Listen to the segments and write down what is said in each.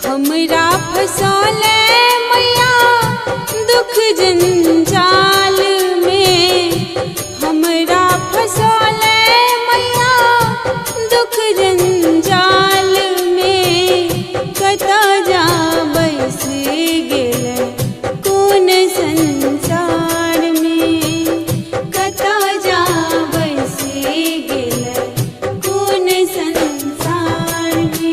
हमरा फसौले मैया दुख जंजाल में, हमरा फसौले मैया दुख जंजाल में, कता जा बस गेल कौन संसार में, कता जा बस गेल कौन संसार में।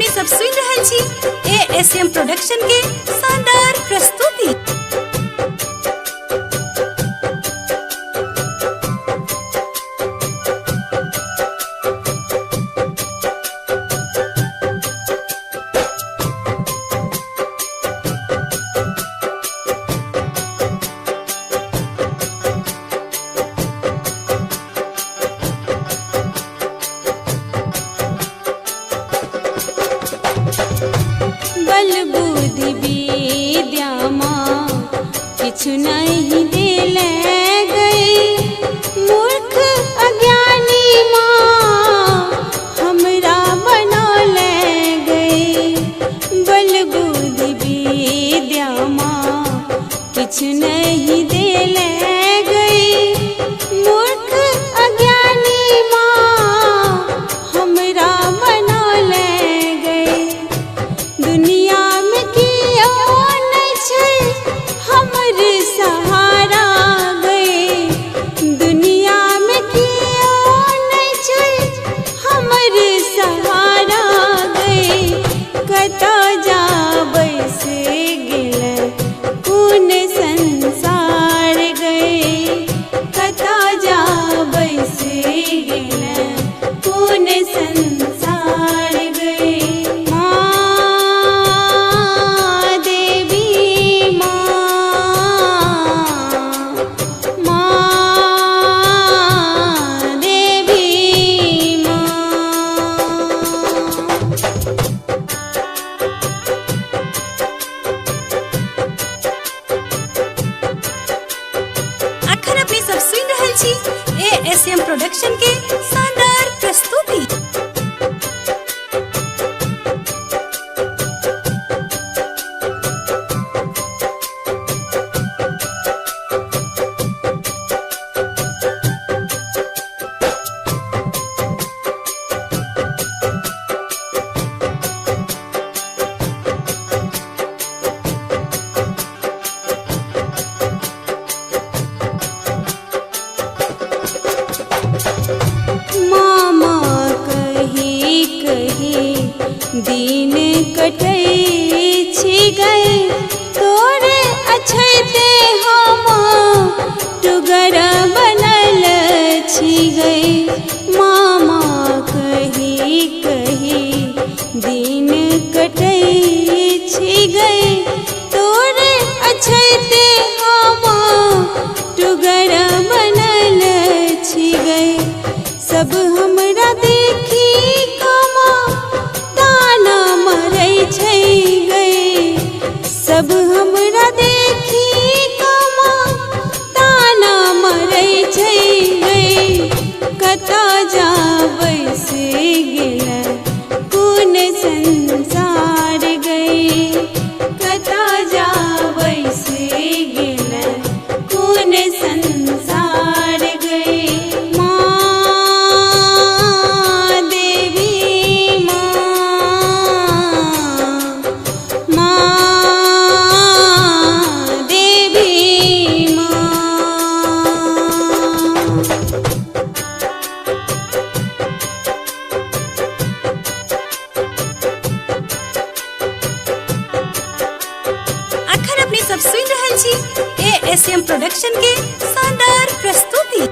सब सुन रहल छी ASM प्रोडक्शन के शानदार प्रस्तुति। बल बुद्धि विद्या माँ किछु नहीं दिले गई, मूर्ख अज्ञानी माँ हमरा बनौले गई। बल बुद्धि विद्या माँ किछु नहीं दिले गई, मूर्ख अज्ञानी माँ हमरा बनौले गई। दुनिया में कियो नहीं छै हमर सहारा गए, दुनिया में कियो नहीं छै हमर सहारा गए, कता जा बस गेल कौन संसार गए, कता जा बस गेल कौन संसार गए। सब सुन रहल छी ASM प्रोडक्शन के शानदार प्रस्तुति। दिन कटै छी गए तोरे अछैते हम टुगर बनल छी गए। मामा कही कही दिन कटै छी गए तोरे अछैते हम टुगर बनल छी गए। सब हमरा देखी कमा ताना मरै छै एएसएम प्रोडक्शन के शानदार प्रस्तुति।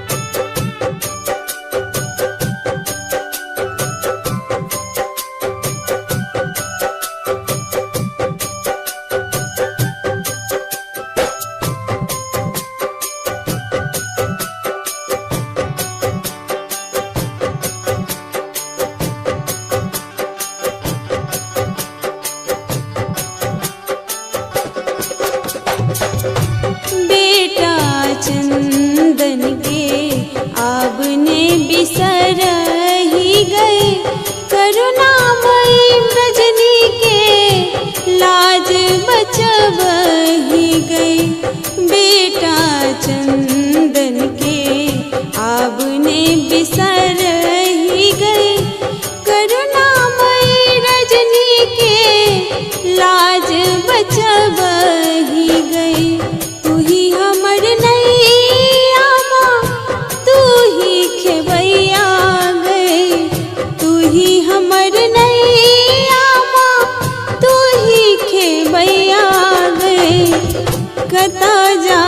बेटा चंदन के आपने बिसर ही गए, करुणामयी रजनी के लाज बचब ही गए। बेटा चंदन के आपने बिसर ही गए, करुणामयी रजनी के लाज बचब ही गए। तू ही हमर नैया माँ, तू ही खेवैया गए। तू ही हमर नैया माँ, तू ही खेवैया गए। कता जा